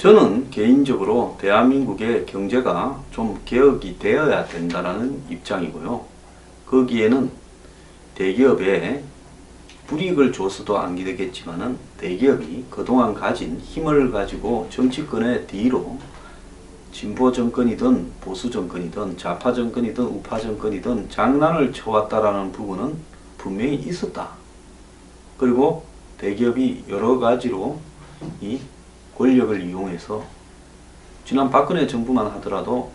저는 개인적으로 대한민국의 경제가 좀 개혁이 되어야 된다는 입장이고요. 거기에는 대기업에 불이익을 줘서도 안 되겠지만은 대기업이 그동안 가진 힘을 가지고 정치권의 뒤로 진보 정권이든 보수 정권이든 좌파 정권이든 우파 정권이든 장난을 쳐왔다라는 부분은 분명히 있었다. 그리고 대기업이 여러 가지로 이 권력을 이용해서 지난 박근혜 정부만 하더라도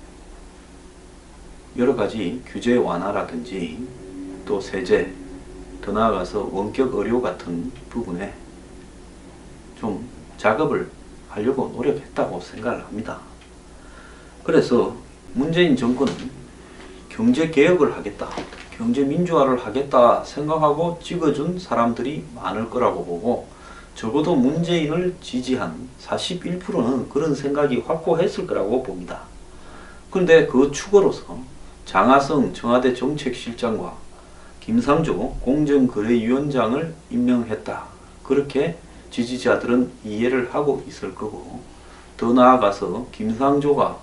여러 가지 규제 완화라든지 또 세제, 더 나아가서 원격 의료 같은 부분에 좀 작업을 하려고 노력했다고 생각을 합니다. 그래서 문재인 정권은 경제개혁을 하겠다, 경제민주화를 하겠다 생각하고 찍어준 사람들이 많을 거라고 보고, 적어도 문재인을 지지한 41%는 그런 생각이 확고했을 거라고 봅니다. 그런데 그 축으로서 장하성 청와대 정책실장과 김상조 공정거래위원장을 임명했다. 그렇게 지지자들은 이해를 하고 있을 거고, 더 나아가서 김상조가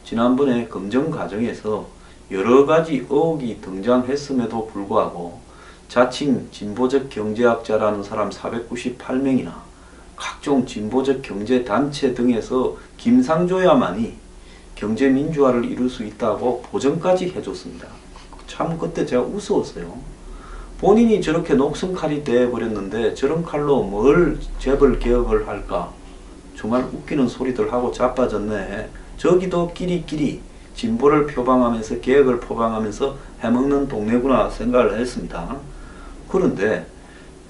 지난번에 검증 과정에서 여러 가지 의혹이 등장했음에도 불구하고 자칭 진보적 경제학자라는 사람 498명이나 각종 진보적 경제단체 등에서 김상조야만이 경제민주화를 이룰 수 있다고 보증까지 해줬습니다. 참 그때 제가 웃었어요. 본인이 저렇게 녹슨 칼이 돼버렸는데 저런 칼로 뭘 재벌 개혁을 할까? 정말 웃기는 소리들 하고 자빠졌네. 저기도 끼리끼리 진보를 표방하면서 개혁을 표방하면서 해먹는 동네구나 생각을 했습니다. 그런데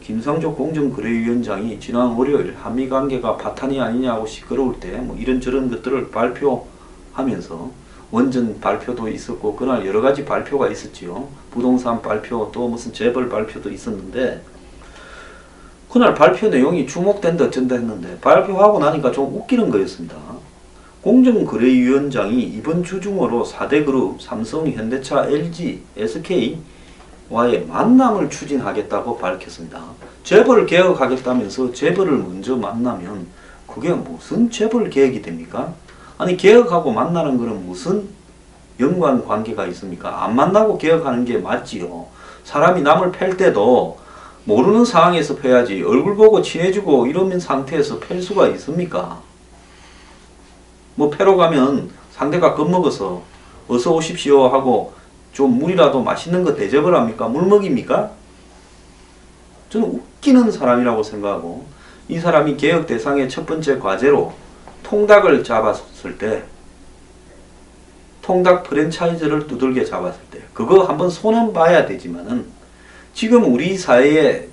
김상조 공정거래위원장이 지난 월요일 한미관계가 파탄이 아니냐고 시끄러울 때 뭐 이런저런 것들을 발표하면서 원전 발표도 있었고 그날 여러 가지 발표가 있었지요. 부동산 발표 또 무슨 재벌 발표도 있었는데 그날 발표 내용이 주목된다 어쩐다 했는데 발표하고 나니까 좀 웃기는 거였습니다. 공정거래위원장이 이번 주 중으로 4대 그룹 삼성, 현대차, LG, SK와의 만남을 추진하겠다고 밝혔습니다. 재벌 개혁하겠다면서 재벌을 먼저 만나면 그게 무슨 재벌 개혁이 됩니까? 아니 개혁하고 만나는 거는 무슨 연관관계가 있습니까? 안 만나고 개혁하는 게 맞지요. 사람이 남을 팰 때도 모르는 상황에서 패야지 얼굴 보고 친해지고 이런 상태에서 팰 수가 있습니까? 뭐 패러 가면 상대가 겁먹어서 어서 오십시오 하고 좀 물이라도 맛있는 거 대접을 합니까? 물 먹입니까? 저는 웃기는 사람이라고 생각하고, 이 사람이 개혁 대상의 첫 번째 과제로 통닭을 잡았을 때, 통닭 프랜차이즈를 두들겨 잡았을 때 그거 한번 손은 봐야 되지만은 지금 우리 사회의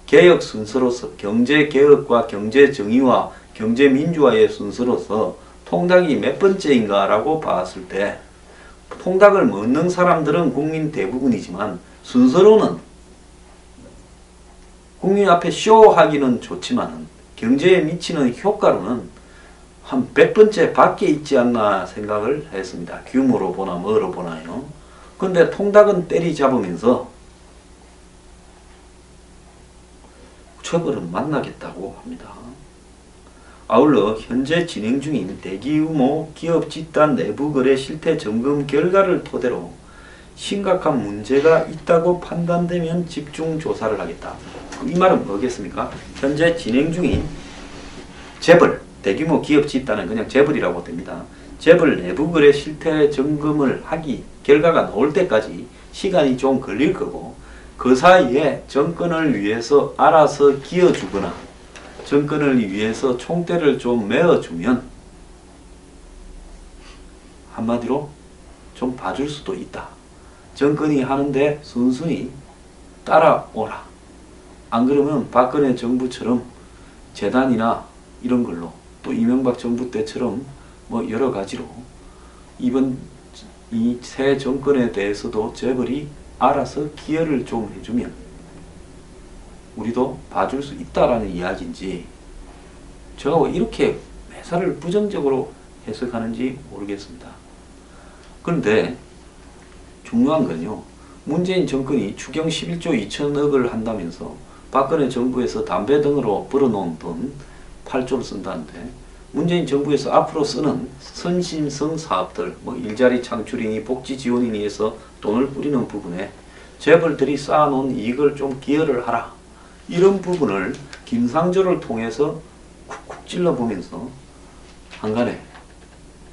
개혁 순서로서 경제개혁과 경제정의와 경제민주화의 순서로서 통닭이 몇 번째인가 라고 봤을 때 통닭을 먹는 사람들은 국민 대부분이지만 순서로는 국민 앞에 쇼하기는 좋지만 경제에 미치는 효과로는 한 100번째 밖에 있지 않나 생각을 했습니다. 규모로 보나 뭐로 보나요. 그런데 통닭은 때리잡으면서 처벌은 만나겠다고 합니다. 아울러 현재 진행 중인 대규모 기업 집단 내부 거래 실태 점검 결과를 토대로 심각한 문제가 있다고 판단되면 집중 조사를 하겠다. 이 말은 뭐겠습니까? 현재 진행 중인 재벌, 대규모 기업 집단은 그냥 재벌이라고 됩니다. 재벌 내부 거래 실태 점검을 하기 결과가 나올 때까지 시간이 좀 걸릴 거고, 그 사이에 정권을 위해서 알아서 기어주거나 정권을 위해서 총대를 좀 메어주면 한마디로 좀 봐줄 수도 있다. 정권이 하는데 순순히 따라오라. 안 그러면 박근혜 정부처럼 재단이나 이런 걸로, 또 이명박 정부 때처럼 뭐 여러 가지로 이번 이 새 정권에 대해서도 재벌이 알아서 기여를 좀 해주면 우리도 봐줄 수 있다라는 이야기인지, 제가 왜 이렇게 매사를 부정적으로 해석하는지 모르겠습니다. 그런데 중요한 건요, 문재인 정권이 추경 11조 2천억을 한다면서 박근혜 정부에서 담배 등으로 벌어놓은 돈 8조를 쓴다는데 문재인 정부에서 앞으로 쓰는 선심성 사업들, 뭐 일자리 창출이니 복지 지원이니 해서 돈을 뿌리는 부분에 재벌들이 쌓아놓은 이익을 좀 기여를 하라. 이런 부분을 김상조를 통해서 쿡쿡 찔러보면서 한간에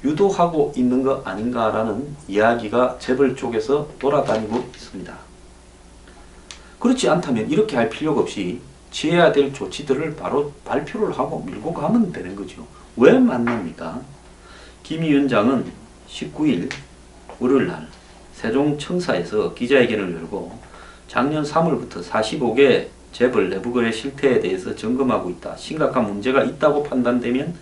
유도하고 있는 거 아닌가라는 이야기가 재벌 쪽에서 돌아다니고 있습니다. 그렇지 않다면 이렇게 할 필요가 없이 취해야 될 조치들을 바로 발표를 하고 밀고 가면 되는 거죠. 왜 만납니까? 김 위원장은 19일 월요일날 세종청사에서 기자회견을 열고 작년 3월부터 45개 재벌 내부거래 실태에 대해서 점검하고 있다. 심각한 문제가 있다고 판단되면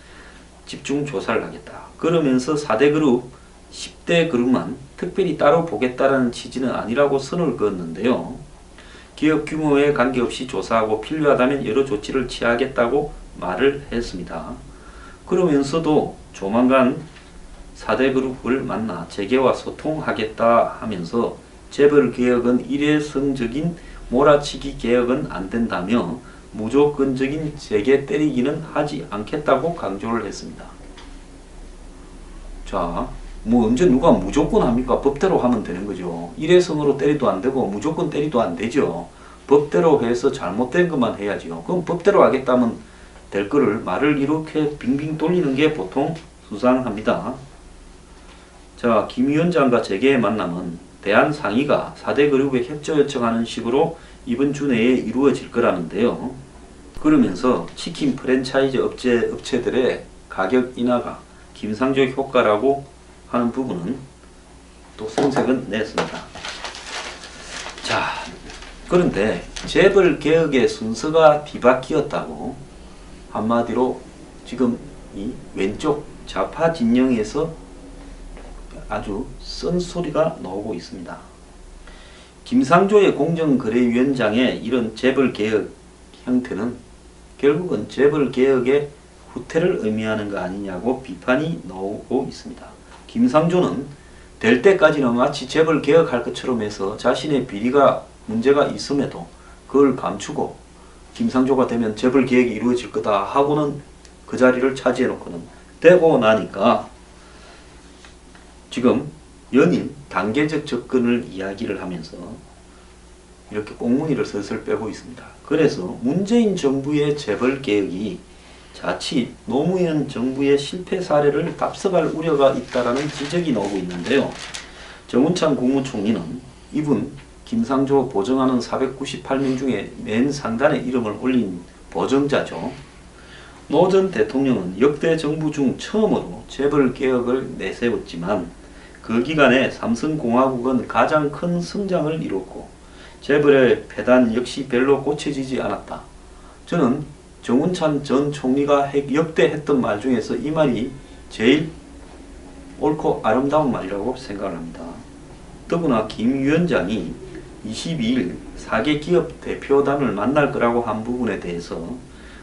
집중 조사를 하겠다. 그러면서 4대 그룹, 10대 그룹만 특별히 따로 보겠다라는 취지는 아니라고 선을 그었는데요. 기업 규모에 관계없이 조사하고 필요하다면 여러 조치를 취하겠다고 말을 했습니다. 그러면서도 조만간 4대 그룹을 만나 재계와 소통하겠다 하면서 재벌 개혁은 일회성적인 몰아치기 개혁은 안 된다며 무조건적인 재계 때리기는 하지 않겠다고 강조를 했습니다. 자, 뭐 언제 누가 무조건 합니까? 법대로 하면 되는 거죠. 일회성으로 때리도 안 되고 무조건 때리도 안 되죠. 법대로 해서 잘못된 것만 해야죠. 그럼 법대로 하겠다면 될 거를 말을 이렇게 빙빙 돌리는 게 보통 수상합니다. 자, 김 위원장과 재계의 만남은 대한상의가 4대 그룹에 협조 요청하는 식으로 이번 주 내에 이루어질 거라는데요. 그러면서 치킨 프랜차이즈 업체들의 가격 인하가 김상조 효과라고 하는 부분은 또 성색은 냈습니다. 자, 그런데 재벌 개혁의 순서가 뒤바뀌었다고 한마디로 지금 이 왼쪽 좌파 진영에서 아주 쓴소리가 나오고 있습니다. 김상조의 공정거래위원장의 이런 재벌 개혁 형태는 결국은 재벌 개혁의 후퇴를 의미하는 거 아니냐고 비판이 나오고 있습니다. 김상조는 될 때까지는 마치 재벌 개혁할 것처럼 해서 자신의 비리가 문제가 있음에도 그걸 감추고 김상조가 되면 재벌 개혁이 이루어질 거다 하고는 그 자리를 차지해 놓고는 되고 나니까 지금 연일 단계적 접근을 이야기를 하면서 이렇게 꽁무니를 슬슬 빼고 있습니다. 그래서 문재인 정부의 재벌 개혁이 자칫 노무현 정부의 실패 사례를 답습할 우려가 있다라는 지적이 나오고 있는데요. 정운찬 국무총리는 이분 김상조 보정하는 498명 중에 맨 상단에 이름을 올린 보정자죠. 노 전 대통령은 역대 정부 중 처음으로 재벌 개혁을 내세웠지만 그 기간에 삼성공화국은 가장 큰 성장을 이뤘고 재벌의 폐단 역시 별로 고쳐지지 않았다. 저는 정운찬 전 총리가 역대 했던 말 중에서 이 말이 제일 옳고 아름다운 말이라고 생각을 합니다. 더구나 김 위원장이 22일 4개 기업 대표단을 만날 거라고 한 부분에 대해서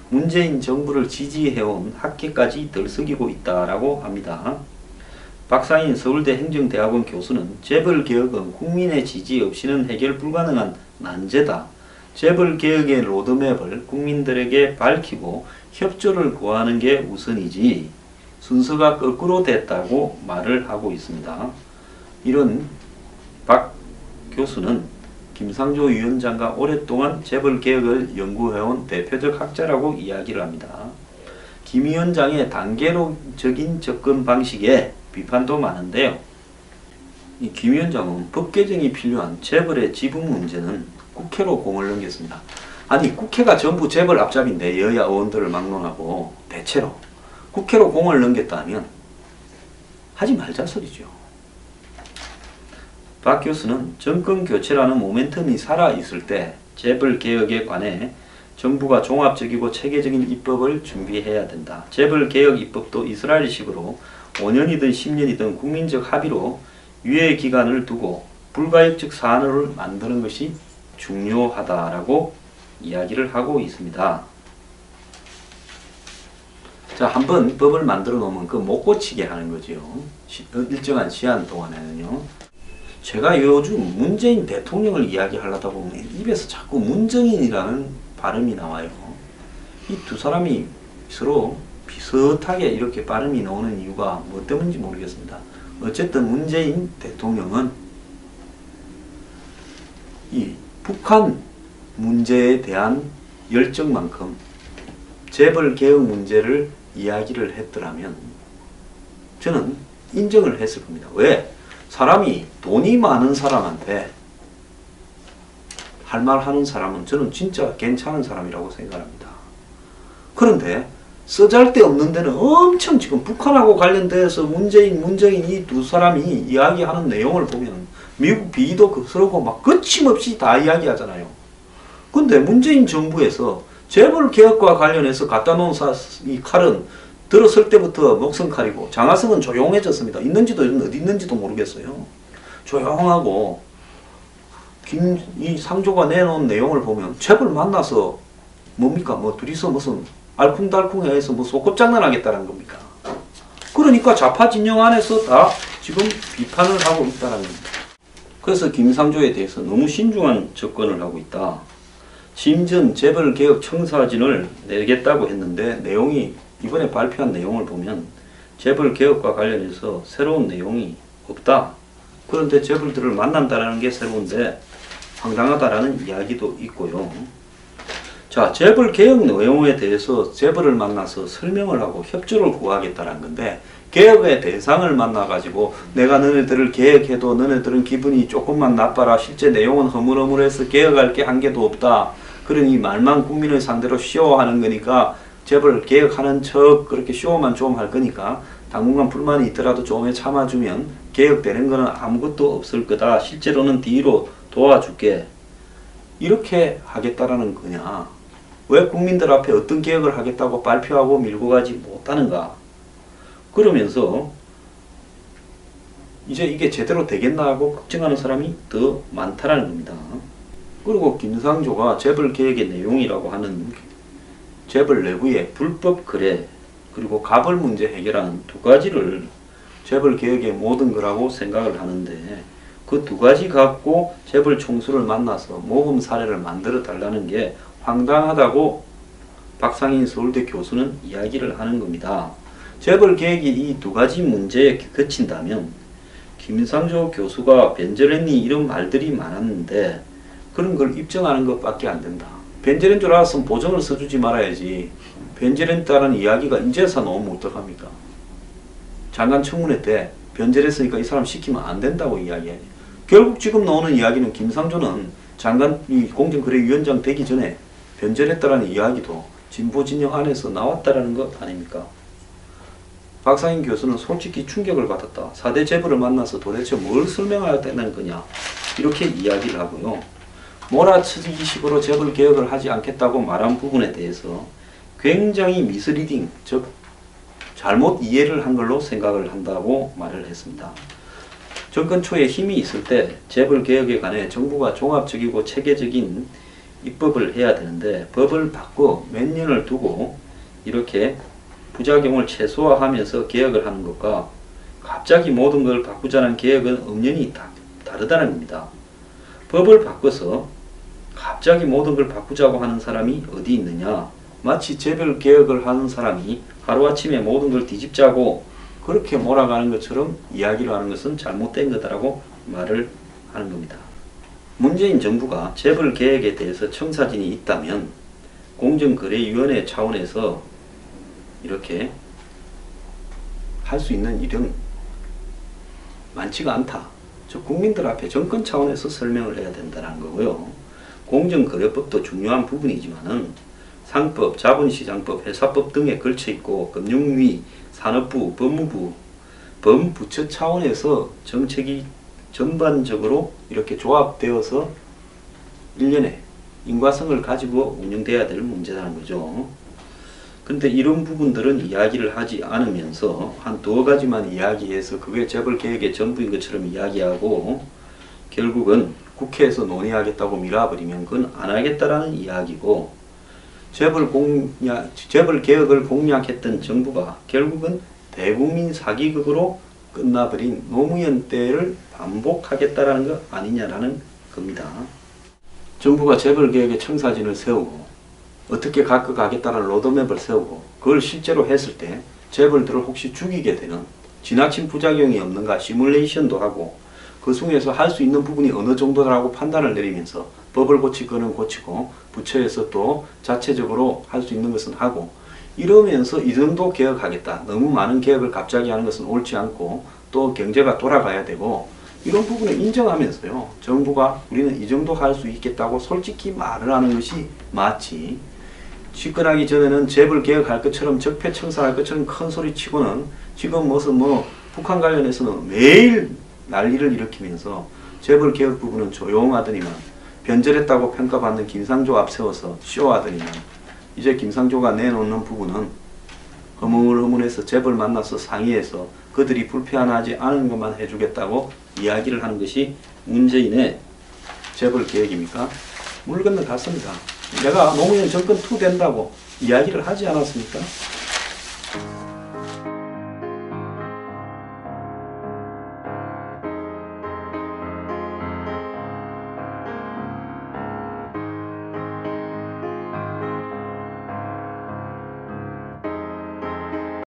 문재인 정부를 지지해온 학계까지 들썩이고 있다라고 합니다. 박상인 서울대 행정대학원 교수는 재벌 개혁은 국민의 지지 없이는 해결 불가능한 난제다. 재벌 개혁의 로드맵을 국민들에게 밝히고 협조를 구하는 게 우선이지 순서가 거꾸로 됐다고 말을 하고 있습니다. 이런 박 교수는 김상조 위원장과 오랫동안 재벌 개혁을 연구해온 대표적 학자라고 이야기를 합니다. 김 위원장의 단계적인 접근 방식에 비판도 많은데요. 이 김 위원장은 법 개정이 필요한 재벌의 지분 문제는 국회로 공을 넘겼습니다. 아니 국회가 전부 재벌 앞잡인데 여야 의원들을 막론하고 대체로 국회로 공을 넘겼다면 하지 말자 소리죠. 박 교수는 정권 교체라는 모멘텀이 살아있을 때 재벌 개혁에 관해 정부가 종합적이고 체계적인 입법을 준비해야 된다. 재벌 개혁 입법도 이스라엘식으로 5년이든 10년이든 국민적 합의로 유예 기간을 두고 불가역적 사안을 만드는 것이 중요하다라고 이야기를 하고 있습니다. 자, 한번 법을 만들어 놓으면 그 못 고치게 하는 거죠. 일정한 시한 동안에는요. 제가 요즘 문재인 대통령을 이야기하려다 보면 입에서 자꾸 문정인이라는 발음이 나와요. 이 두 사람이 서로 비슷하게 이렇게 발음이 나오는 이유가 뭐 때문인지 모르겠습니다. 어쨌든 문재인 대통령은 이 북한 문제에 대한 열정만큼 재벌개혁 문제를 이야기를 했더라면 저는 인정을 했을 겁니다. 왜? 사람이 돈이 많은 사람한테 할 말 하는 사람은 저는 진짜 괜찮은 사람이라고 생각합니다. 그런데 쓰잘데없는 데는 엄청 지금 북한하고 관련돼서 문재인 이 두 사람이 이야기하는 내용을 보면 미국 비위도 그러고 막 거침없이 다 이야기하잖아요. 근데 문재인 정부에서 재벌 개혁과 관련해서 갖다 놓은 이 칼은 들었을 때부터 목성칼이고 장하성은 조용해졌습니다. 있는지도 어디 있는지도 모르겠어요. 조용하고 이 상조가 내놓은 내용을 보면 재벌 만나서 뭡니까? 뭐 둘이서 무슨 알콩달콩해서 뭐 소꿉장난 하겠다는 겁니까? 그러니까 좌파 진영 안에서 다 지금 비판을 하고 있다는 겁니다. 그래서 김상조에 대해서 너무 신중한 접근을 하고 있다. 심전 재벌개혁 청사진을 내겠다고 했는데 내용이 이번에 발표한 내용을 보면 재벌개혁과 관련해서 새로운 내용이 없다. 그런데 재벌들을 만난다는 게 새로운데 황당하다라는 이야기도 있고요. 자, 재벌개혁 내용에 대해서 재벌을 만나서 설명을 하고 협조를 구하겠다는 건데 개혁의 대상을 만나가지고 내가 너네들을 개혁해도 너네들은 기분이 조금만 나빠라. 실제 내용은 허물허물해서 개혁할 게 한 개도 없다. 그러니 말만 국민을 상대로 쇼하는 거니까 재벌 개혁하는 척 그렇게 쇼만 좀 할 거니까 당분간 불만이 있더라도 조금에 참아주면 개혁되는 거는 아무것도 없을 거다. 실제로는 뒤로 도와줄게. 이렇게 하겠다라는 거냐. 왜 국민들 앞에 어떤 개혁을 하겠다고 발표하고 밀고 가지 못하는가. 그러면서 이제 이게 제대로 되겠나 하고 걱정하는 사람이 더 많다라는 겁니다. 그리고 김상조가 재벌 개혁의 내용이라고 하는 재벌 내부의 불법 거래 그리고 가벌 문제 해결하는 두 가지를 재벌 개혁의 모든 거라고 생각을 하는데 그 두 가지 갖고 재벌 총수를 만나서 모범 사례를 만들어 달라는 게 황당하다고 박상인 서울대 교수는 이야기를 하는 겁니다. 재벌 개혁이 이 두 가지 문제에 그친다면 김상조 교수가 변절했니 이런 말들이 많았는데 그런 걸 입증하는 것밖에 안 된다. 변절한 줄 알았으면 보정을 써주지 말아야지. 변절했다는 이야기가 인제서 나오면 어떡합니까? 장관 청문회 때 변절했으니까 이 사람 시키면 안 된다고 이야기해야지. 결국 지금 나오는 이야기는 김상조는 장관 공정거래위원장 되기 전에 변절했다라는 이야기도 진보 진영 안에서 나왔다라는 것 아닙니까? 박상인 교수는 솔직히 충격을 받았다. 4대 재벌을 만나서 도대체 뭘 설명해야 되는 거냐 이렇게 이야기를 하고요. 몰아치기식으로 재벌 개혁을 하지 않겠다고 말한 부분에 대해서 굉장히 미스리딩, 즉 잘못 이해를 한 걸로 생각을 한다고 말을 했습니다. 정권 초에 힘이 있을 때 재벌 개혁에 관해 정부가 종합적이고 체계적인 입법을 해야 되는데 법을 바꿔 몇 년을 두고 이렇게 부작용을 최소화하면서 개혁을 하는 것과 갑자기 모든 걸 바꾸자는 개혁은 엄연히 다르다는 겁니다. 법을 바꿔서 갑자기 모든 걸 바꾸자고 하는 사람이 어디 있느냐. 마치 재벌 개혁을 하는 사람이 하루아침에 모든 걸 뒤집자고 그렇게 몰아가는 것처럼 이야기를 하는 것은 잘못된 거다라고 말을 하는 겁니다. 문재인 정부가 재벌 개혁에 대해서 청사진이 있다면 공정거래위원회 차원에서 이렇게 할 수 있는 일은 많지가 않다. 즉 국민들 앞에 정권 차원에서 설명을 해야 된다는 거고요. 공정거래법도 중요한 부분이지만은 상법, 자본시장법, 회사법 등에 걸쳐 있고 금융위, 산업부, 법무부, 범부처 차원에서 정책이 전반적으로 이렇게 조합되어서 일련의 인과성을 가지고 운영돼야 될 문제라는 거죠. 근데 이런 부분들은 이야기를 하지 않으면서 한 두어 가지만 이야기해서 그게 재벌 개혁의 전부인 것처럼 이야기하고 결국은 국회에서 논의하겠다고 밀어버리면 그건 안 하겠다라는 이야기고 재벌 개혁을 공약했던 정부가 결국은 대국민 사기극으로 끝나버린 노무현 때를 반복하겠다라는 것 아니냐라는 겁니다. 정부가 재벌 개혁의 청사진을 세우고 어떻게 갖고 가겠다는 로드맵을 세우고 그걸 실제로 했을 때 재벌들을 혹시 죽이게 되는 지나친 부작용이 없는가 시뮬레이션도 하고 그 중에서 할 수 있는 부분이 어느 정도라고 판단을 내리면서 법을 고칠 거는 고치고 부처에서 또 자체적으로 할 수 있는 것은 하고 이러면서 이 정도 개혁하겠다. 너무 많은 개혁을 갑자기 하는 것은 옳지 않고 또 경제가 돌아가야 되고 이런 부분을 인정하면서요. 정부가 우리는 이 정도 할 수 있겠다고 솔직히 말을 하는 것이 맞지. 집권하기 전에는 재벌 개혁할 것처럼 적폐청산할 것처럼 큰 소리 치고는 지금 무슨 북한 관련해서는 매일 난리를 일으키면서 재벌 개혁 부분은 조용하더니만 변절했다고 평가받는 김상조 앞세워서 쇼하더니만 이제 김상조가 내놓는 부분은 허물허물해서 재벌 만나서 상의해서 그들이 불편하지 않은 것만 해주겠다고 이야기를 하는 것이 문재인의 재벌 개혁입니까? 물 건너갔습니다. 내가 노무현 정권 2 된다고 이야기를 하지 않았습니까?